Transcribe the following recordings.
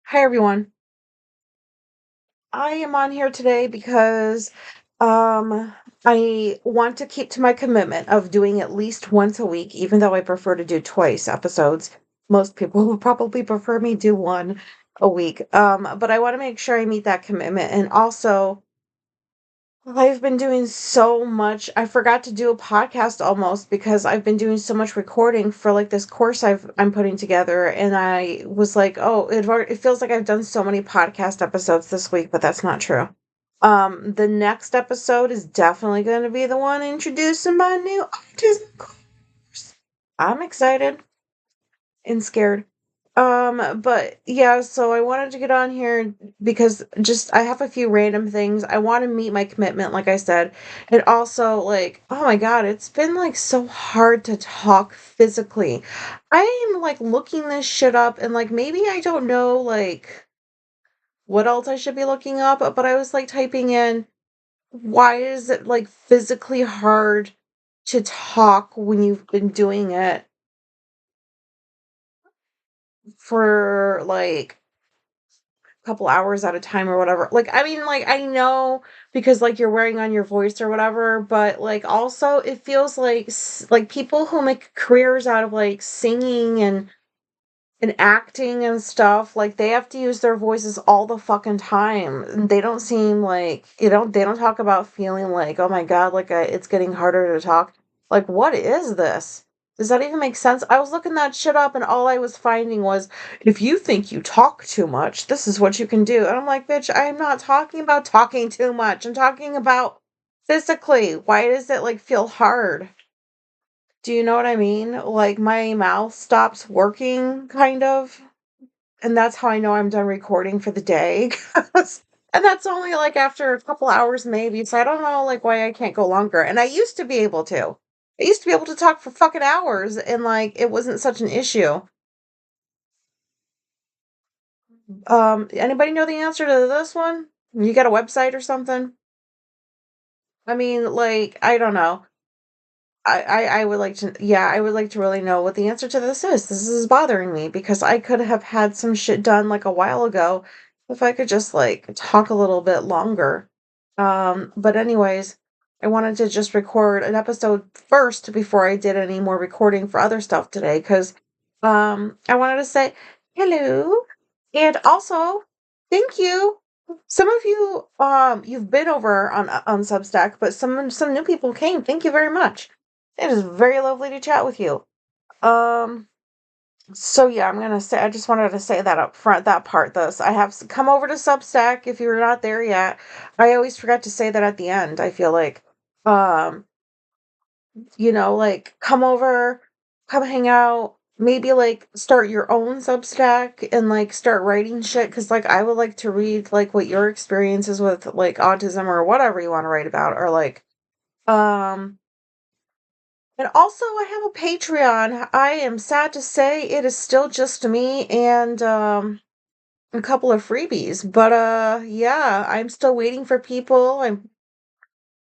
Hi, everyone. I am on here today because um, I want to keep to my commitment of doing at least once a week, even though I prefer to do twice episodes. Most people will probably prefer me do one a week. But I want to make sure I meet that commitment. And also, I've been doing so much. I forgot to do a podcast almost because I've been doing so much recording for like this course I'm putting together, and I was like, oh, it feels like I've done so many podcast episodes this week, but that's not true. The next episode is definitely going to be the one introducing my new autism course. I'm excited and scared. But yeah, so I wanted to get on here because just I have a few random things. I want to meet my commitment, like I said. And also, like, oh my God, it's been like so hard to talk physically. I am like looking this shit up and like maybe I don't know like what else I should be looking up, but I was like typing in why is it like physically hard to talk when you've been doing it for like couple hours at a time or whatever. Like, I mean, like, I know because like you're wearing on your voice or whatever, but like also it feels like like people who make careers out of like singing and acting and stuff, like they have to use their voices all the fucking time. And they don't seem like they don't talk about feeling like, oh my God, like it's getting harder to talk. Like, what is this? Does that even make sense? I was looking that shit up and all I was finding was if you think you talk too much, this is what you can do. And I'm like, bitch, I'm not talking about talking too much. I'm talking about physically. Why does it like feel hard? Do you know what I mean? Like my mouth stops working, kind of. And that's how I know I'm done recording for the day. 'Cause and that's only, like, after a couple hours maybe, so I don't know, like, why I can't go longer, and I used to be able to. I used to be able to talk for fucking hours, and, like, it wasn't such an issue. Anybody know the answer to this one? You got a website or something? I mean, like, I don't know. I would like to yeah, I would like to really know what the answer to this is. This is bothering me because I could have had some shit done, like, a while ago if I could just, like, talk a little bit longer. But anyways, I wanted to just record an episode first before I did any more recording for other stuff today, because I wanted to say hello and also thank you. Some of you, you've been over on Substack, but some new people came. Thank you very much. It is very lovely to chat with you. Um, so yeah, I'm gonna say I just wanted to say that up front, that part. This I have come over to Substack if you're not there yet. I always forget to say that at the end. I feel like, um, like come over, come hang out. Maybe like start your own Substack and like start writing shit because like I would like to read like what your experiences with like autism or whatever you want to write about or like um and also I have a Patreon. I am sad to say it is still just me and a couple of freebies, but yeah, I'm still waiting for people. I'm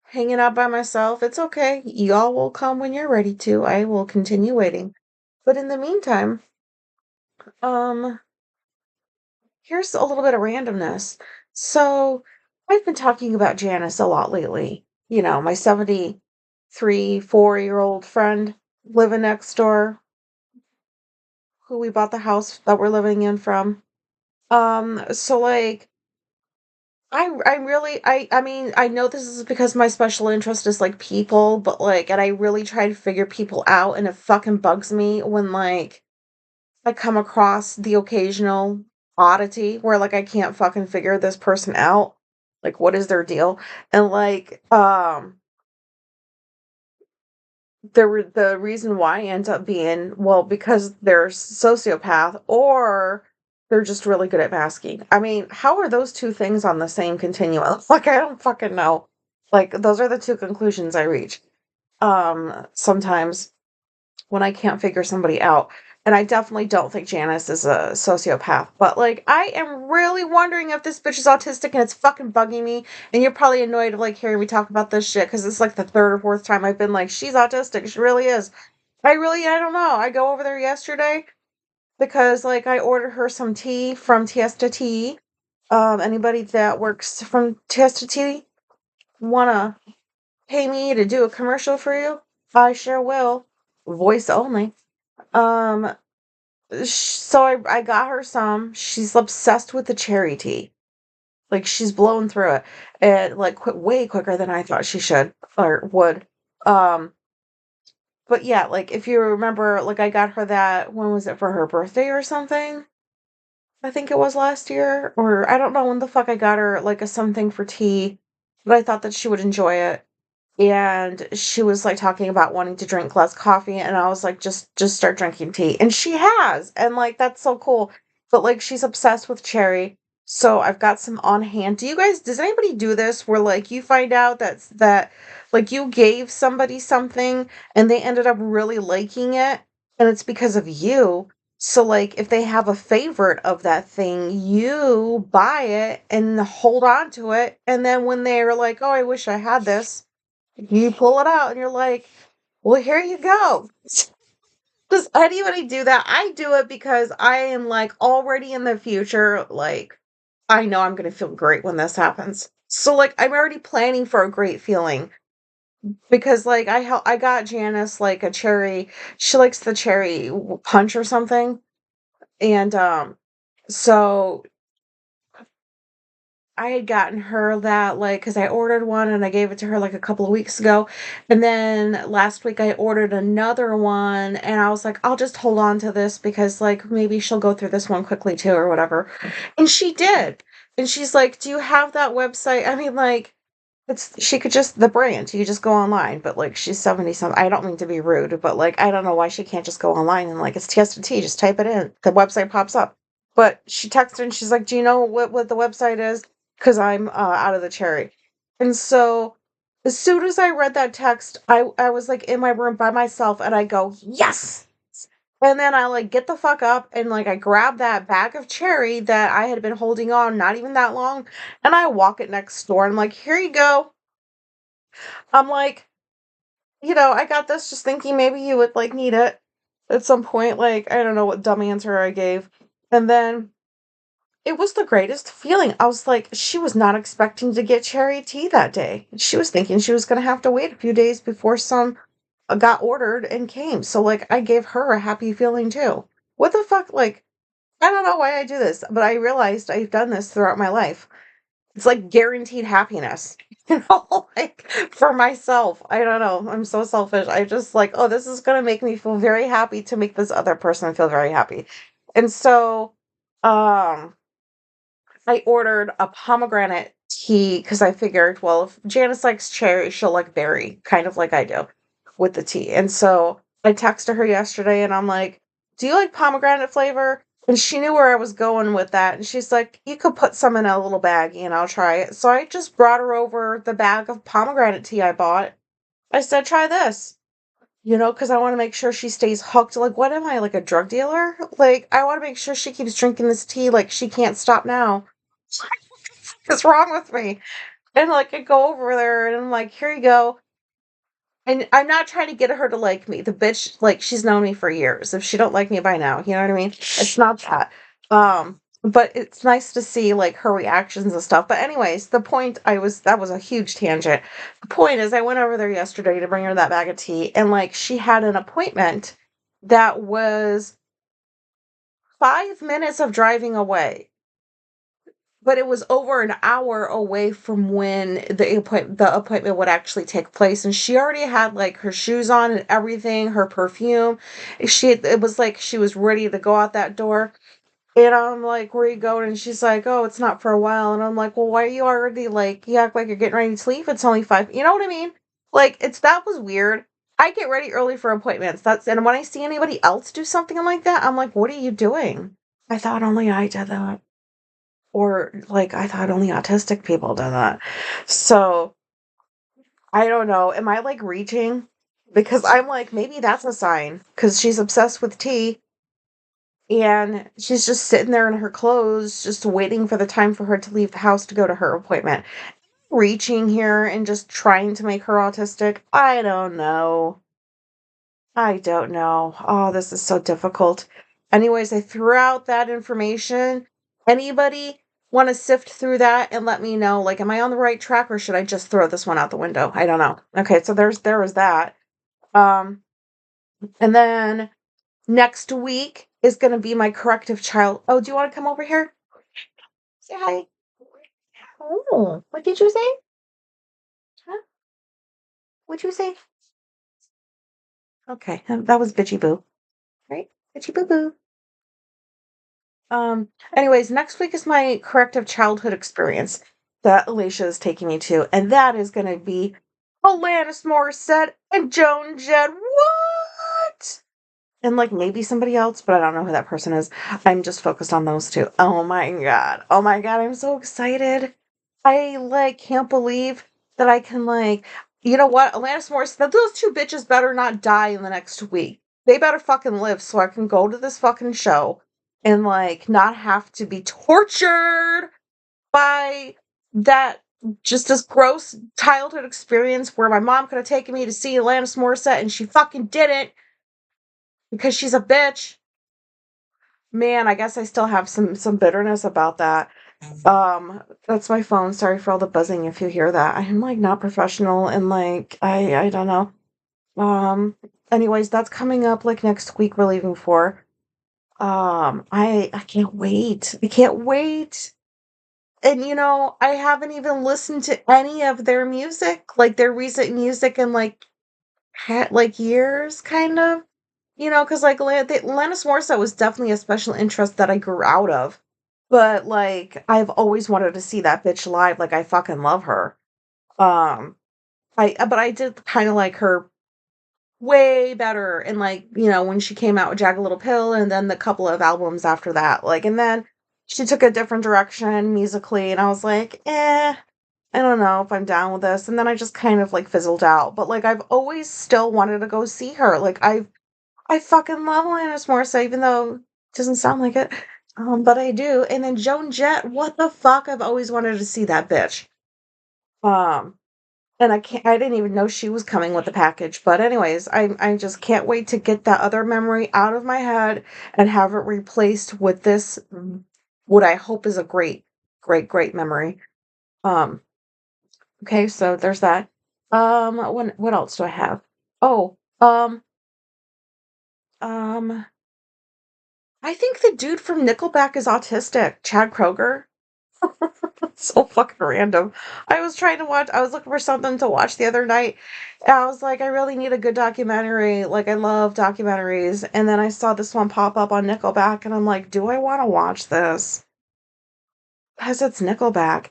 hanging out by myself. It's okay. Y'all will come when you're ready to. I will continue waiting. But in the meantime, um here's a little bit of randomness. So, I've been talking about Janice a lot lately. My 73, 4-year-old friend living next door who we bought the house that we're living in from. So like I really I mean, I know this is because my special interest is like people, but like and I really try to figure people out and it fucking bugs me when like I come across the occasional oddity where like I can't fucking figure this person out. Like what is their deal? And like the reason why ends up being, well, because they're sociopath or they're just really good at masking. I mean, how are those two things on the same continuum? Like, I don't fucking know. Like, those are the two conclusions I reach. Sometimes when I can't figure somebody out. And I definitely don't think Janice is a sociopath. But like I am really wondering if this bitch is autistic and it's fucking bugging me. And you're probably annoyed of like hearing me talk about this shit because it's like the third or fourth time I've been like, she's autistic. She really is. I don't know. I go over there yesterday. because like I ordered her some tea from Tiesta Tea. Anybody that works from Tiesta Tea wanna pay me to do a commercial for you? I sure will. Voice only. Um, so I got her some. She's obsessed with the cherry tea. Like she's blowing through it, and like way quicker than I thought she should or would. Um, but yeah, like if you remember, like I got her that. When was it for her birthday or something? I think it was last year, or I don't know when the fuck I got her like a something for tea, but I thought that she would enjoy it. And she was like talking about wanting to drink less coffee, and I was like, just start drinking tea. And she has, and like that's so cool. But like she's obsessed with cherry. So I've got some on hand. Does anybody do this where like you find out that like you gave somebody something and they ended up really liking it and it's because of you? So like if they have a favorite of that thing, you buy it and hold on to it, and then when they're like, "Oh, I wish I had this," you pull it out and you're like, well, here you go. Does anybody do that? I do it because I am like already in the future. Like, I know I'm going to feel great when this happens. So, like, I'm already planning for a great feeling because, like, I got Janice like a cherry. She likes the cherry punch or something, and so I had gotten her that, like, because I ordered one and I gave it to her like a couple of weeks ago. And then last week I ordered another one and I was like, I'll just hold on to this because, like, maybe she'll go through this one quickly too or whatever. And she did. And she's like, do you have that website? I mean, like, she could just, the brand, you could just go online, but like, she's 70 something. I don't mean to be rude, but like, I don't know why she can't just go online and like, it's TST, just type it in. The website pops up. But she texted and she's like, do you know what the website is? Because I'm out of the cherry. And so as soon as I read that text, I was like in my room by myself and I go, yes. And then I like get the fuck up and like I grab that bag of cherry that I had been holding on not even that long and I walk it next door and I'm like, here you go. I'm like, I got this just thinking maybe you would like need it at some point. Like, I don't know what dumb answer I gave. And then it was the greatest feeling. I was like, she was not expecting to get cherry tea that day. She was thinking she was going to have to wait a few days before some got ordered and came. So, like, I gave her a happy feeling too. What the fuck? Like, I don't know why I do this, but I realized I've done this throughout my life. It's like guaranteed happiness, like for myself. I don't know. I'm so selfish. I just like, oh, this is going to make me feel very happy to make this other person feel very happy. And so, um, I ordered a pomegranate tea because I figured, well, if Janice likes cherry, she'll like berry, kind of like I do with the tea. And so I texted her yesterday and I'm like, do you like pomegranate flavor? And she knew where I was going with that. And she's like, you could put some in a little baggie and I'll try it. So I just brought her over the bag of pomegranate tea I bought. I said, try this. Because I want to make sure she stays hooked. Like, what am I, like a drug dealer? Like, I want to make sure she keeps drinking this tea. Like, she can't stop now. What's wrong with me? And like I go over there and I'm like, here you go. And I'm not trying to get her to like me. The bitch, like, she's known me for years. If she don't like me by now, you know what I mean? It's not that. But it's nice to see like her reactions and stuff. But anyways, that was a huge tangent. The point is I went over there yesterday to bring her that bag of tea, and like she had an appointment that was 5 minutes of driving away. But it was over an hour away from when the appointment would actually take place, and she already had, like, her shoes on and everything, her perfume. It was like she was ready to go out that door, and I'm like, "Where are you going?" And she's like, "Oh, it's not for a while." And I'm like, "Well, why are you already, like, you act like you're getting ready to leave? It's only 5." You know what I mean? Like, that was weird. I get ready early for appointments. And when I see anybody else do something like that, I'm like, "What are you doing?" I thought only I did that. Or, like, I thought only autistic people did that. So, I don't know. Am I, like, reaching? Because I'm like, maybe that's a sign. Because she's obsessed with tea, and she's just sitting there in her clothes, just waiting for the time for her to leave the house to go to her appointment. Reaching here and just trying to make her autistic? I don't know. I don't know. Oh, this is so difficult. Anyways, I threw out that information. Anybody want to sift through that and let me know, like, am I on the right track or should I just throw this one out the window? I don't know. Okay, so there was that. Um, and then next week is going to be my corrective child. Oh, do you want to come over here? Say hi. Oh, what did you say? Huh? What'd you say? Okay, that was Bitchy Boo, right? Bitchy Boo Boo. Anyways, next week is my corrective childhood experience that Alicia is taking me to, and that is going to be Alanis Morissette and Joan Jett. What? And like maybe somebody else, but I don't know who that person is. I'm just focused on those two. Oh my god. Oh my god, I'm so excited. I like can't believe that I can like you know what? Alanis Morissette, those two bitches better not die in the next week. They better fucking live so I can go to this fucking show and like not have to be tortured by that just this gross childhood experience where my mom could have taken me to see Alanis Morissette and she fucking didn't because she's a bitch. Man, I guess I still have some bitterness about that. That's my phone. Sorry for all the buzzing if you hear that. I'm like not professional and like I don't know. Anyways, that's coming up like next week we're leaving for. I can't wait. I can't wait. And you know, I haven't even listened to any of their music, like their recent music in like years kind of. You know, because like Alanis Morissette was definitely a special interest that I grew out of. But like I've always wanted to see that bitch live. Like I fucking love her. Um but I did kind of like her way better and like, you know, when she came out with Jagged Little Pill and then the couple of albums after that. Like and then she took a different direction musically and I was like, I don't know if I'm down with this. And then I just kind of like fizzled out. But like I've always still wanted to go see her. I fucking love Alanis Morissette, even though it doesn't sound like it. But I do. And then Joan Jett, what the fuck? I've always wanted to see that bitch. Um, and I didn't even know she was coming with the package. But anyways, I just can't wait to get that other memory out of my head and have it replaced with this, what I hope is a great, great, great memory. Um, okay, so there's that. What else do I have? Oh, um, I think the dude from Nickelback is autistic, Chad Kroeger. So fucking random. I was looking for something to watch the other night. And I was like, I really need a good documentary. Like, I love documentaries. And then I saw this one pop up on Nickelback, and I'm like, do I want to watch this? Because it's Nickelback.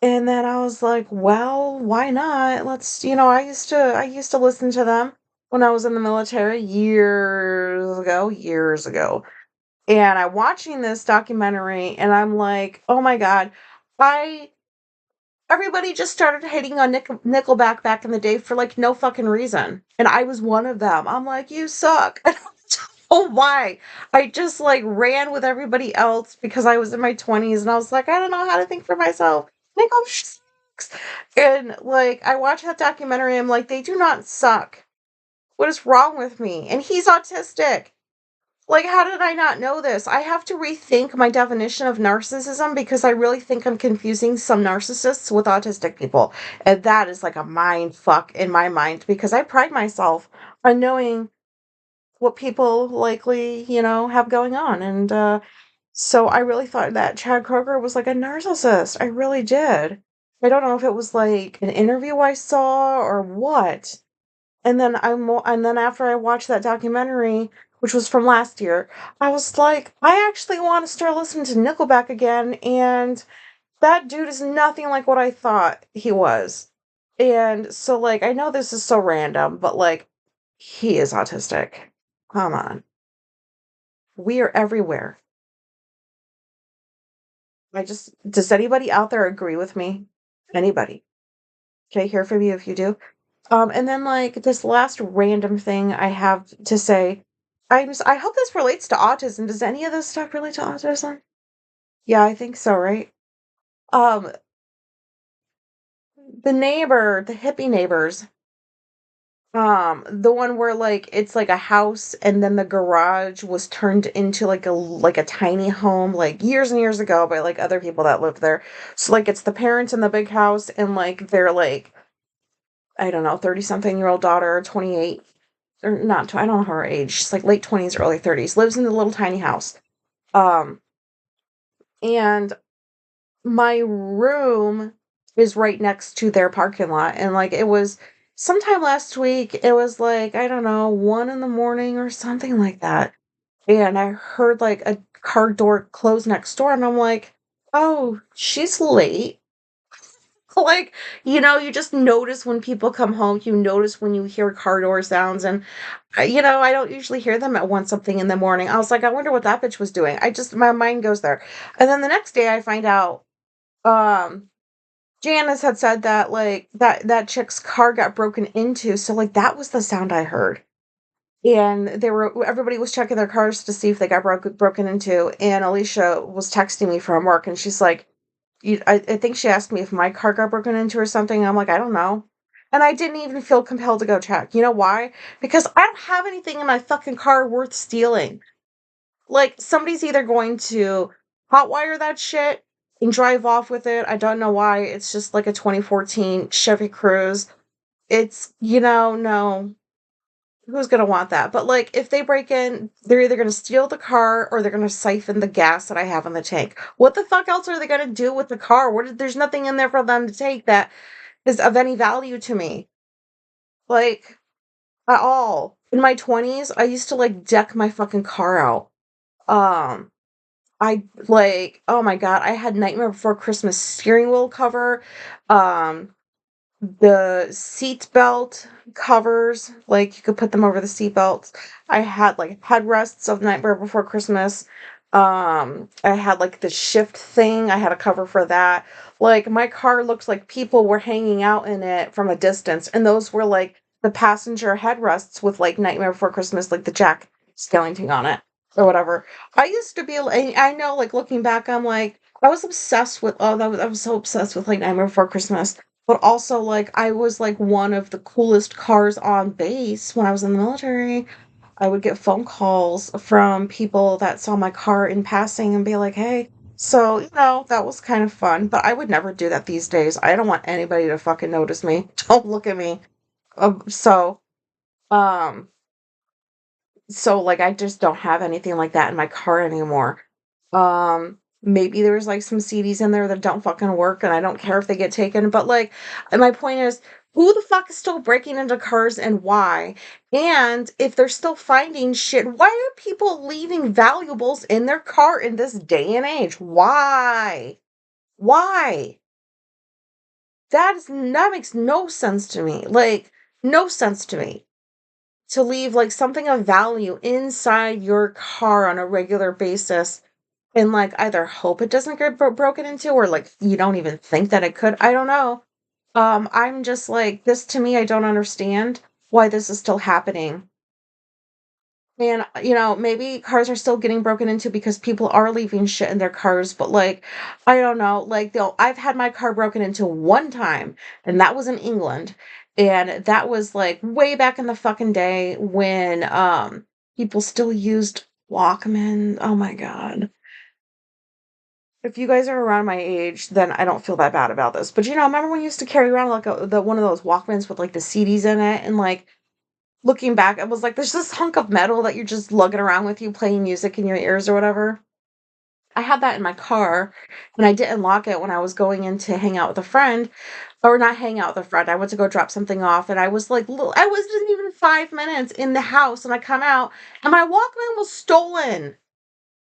And then I was like, well, why not? I used to listen to them when I was in the military years ago. And I'm watching this documentary and I'm like, "Oh my god, I everybody just started hating on Nickelback back in the day for like no fucking reason." And I was one of them. I'm like, "You suck." I don't know why. I just like ran with everybody else because I was in my 20s and I was like, "I don't know how to think for myself." Nickel sucks. And like I watched that documentary, I'm like, "They do not suck. What is wrong with me?" And he's autistic. Like, how did I not know this? I have to rethink my definition of narcissism because I really think I'm confusing some narcissists with autistic people. And that is like a mind fuck in my mind because I pride myself on knowing what people likely, you know, have going on. And so I really thought that Chad Kroger was like a narcissist. I really did. I don't know if it was like an interview I saw or what. And then after I watched that documentary, which was from last year, I was like, I actually want to start listening to Nickelback again, and that dude is nothing like what I thought he was. And so like I know this is so random, but like he is autistic. Come on. We are everywhere. Does anybody out there agree with me? Anybody? Okay, hear from you if you do. And then like this last random thing I have to say, I hope this relates to autism. Does any of this stuff relate to autism? Yeah, I think so, right? Um, the hippie neighbors, The one where, like, it's like a house and then the garage was turned into like a tiny home, like, years and years ago by, like, other people that lived there. So, like, it's the parents in the big house and, like, their, like, I don't know, 30-something-year-old daughter, 28 or not, I don't know her age. She's, like, late 20s, early 30s, lives in the little tiny house. Um, and my room is right next to their parking lot, and, like, it was sometime last week, it was, like, I don't know, 1 in the morning or something like that, and I heard, like, a car door close next door, and I'm like, "Oh, she's late." Like, you just notice when people come home, you notice when you hear car door sounds, and, I don't usually hear them at 1 something in the morning. I was like, "I wonder what that bitch was doing." My mind goes there, and then the next day I find out, um Janice had said that, like, that chick's car got broken into, so, like, that was the sound I heard, and everybody was checking their cars to see if they got broken into, and Alicia was texting me from work, and she's like, I think she asked me if my car got broken into or something, and I'm like, "I don't know," and I didn't even feel compelled to go check. You know why? Because I don't have anything in my fucking car worth stealing. Like, somebody's either going to hotwire that shit and drive off with it. I don't know why. It's just like a 2014 Chevy Cruze. No. Who's gonna want that? But, like, if they break in, they're either gonna steal the car or they're gonna siphon the gas that I have in the tank. What the fuck else are they gonna do with the car? There's nothing in there for them to take that is of any value to me. Like, at all. In my 20s, I used to, like, deck my fucking car out. Um, oh my god, I had Nightmare Before Christmas steering wheel cover, um, the seat belt covers, like, you could put them over the seat belts. I had, like, headrests of Nightmare Before Christmas. I had, like, the shift thing, I had a cover for that. Like, my car looked like people were hanging out in it from a distance, and those were, like, the passenger headrests with, like, Nightmare Before Christmas, like, the Jack Skellington on it or whatever. I used to be I know, like, looking back, I'm like, I was obsessed with I was so obsessed with, like, Nightmare Before Christmas. But also, like, I was, like, one of the coolest cars on base when I was in the military. I would get phone calls from people that saw my car in passing and be like, "Hey." So, that was kind of fun, but I would never do that these days. I don't want anybody to fucking notice me. Don't look at me. Um, like, I just don't have anything like that in my car anymore. Maybe there's, like, some CDs in there that don't fucking work, and I don't care if they get taken, but, like, my point is, who the fuck is still breaking into cars and why? And if they're still finding shit, why are people leaving valuables in their car in this day and age? Why? Why? That makes no sense to me. Like, no sense to me. To leave, like, something of value inside your car on a regular basis and, like, either hope it doesn't get broken into or, like, you don't even think that it could. I don't know. I'm just like, this to me, I don't understand why this is still happening. And, maybe cars are still getting broken into because people are leaving shit in their cars, but, like, I don't know. Like, I've had my car broken into 1 time, and that was in England. And that was, like, way back in the fucking day when people still used Walkman. Oh my God. If you guys are around my age, then I don't feel that bad about this. But remember when you used to carry around like the one of those Walkmans with like the CDs in it, and like looking back, it was like there's this hunk of metal that you're just lugging around with you, playing music in your ears or whatever. I had that in my car, and I didn't lock it when I was going in to hang out with a friend, or not hang out with a friend. I went to go drop something off, and I was like, I wasn't even 5 minutes in the house, and I come out, and my Walkman was stolen.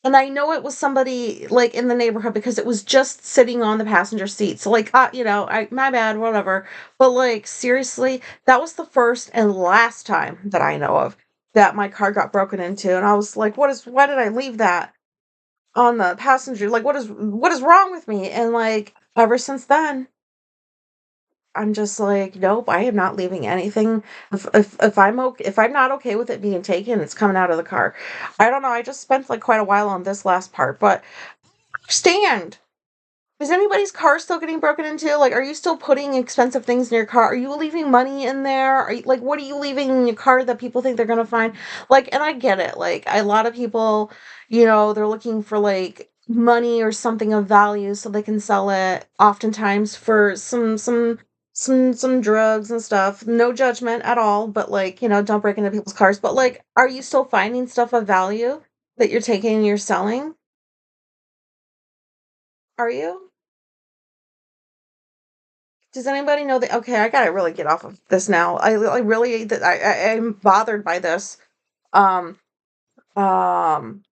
And I know it was somebody, like, in the neighborhood because it was just sitting on the passenger seat. So, like, my bad, whatever. But, like, seriously, that was the first and last time that I know of that my car got broken into. And I was like, why did I leave that on the passenger? Like, what is wrong with me? And, like, ever since then, I'm just like, nope, I am not leaving anything. If I'm not okay with it being taken, it's coming out of the car. I don't know. I just spent like quite a while on this last part, but understand. Is anybody's car still getting broken into? Like, are you still putting expensive things in your car? Are you leaving money in there? Are you, like, what are you leaving in your car that people think they're gonna find? Like, and I get it. Like, a lot of people, they're looking for like money or something of value so they can sell it. Oftentimes for some drugs and stuff. No judgment at all, but like, don't break into people's cars. But like, are you still finding stuff of value that you're taking and you're selling? Are you? Does anybody know that okay, I gotta really get off of this now. I really that I'm bothered by this. Um, um,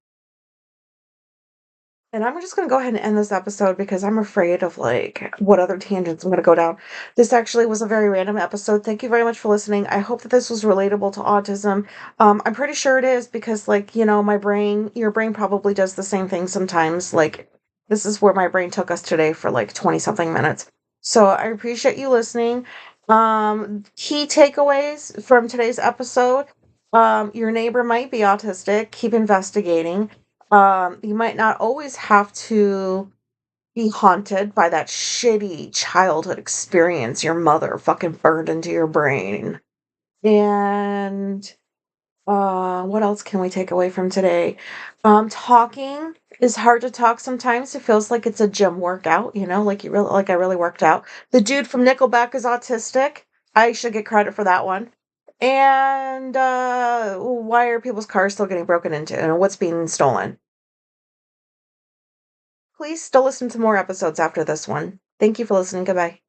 and I'm just gonna go ahead and end this episode because I'm afraid of like what other tangents I'm gonna go down. This actually was a very random episode. Thank you very much for listening. I hope that this was relatable to autism. I'm pretty sure it is because like, your brain probably does the same thing sometimes. Like this is where my brain took us today for like 20 something minutes. So I appreciate you listening. Key takeaways from today's episode. Your neighbor might be autistic. Keep investigating. You might not always have to be haunted by that shitty childhood experience your mother fucking burned into your brain. And what else can we take away from today? Talking is hard to talk sometimes. It feels like it's a gym workout, like I really worked out. The dude from Nickelback is autistic. I should get credit for that one. And why are people's cars still getting broken into and what's being stolen? Please still listen to more episodes after this one. Thank you for listening. Goodbye.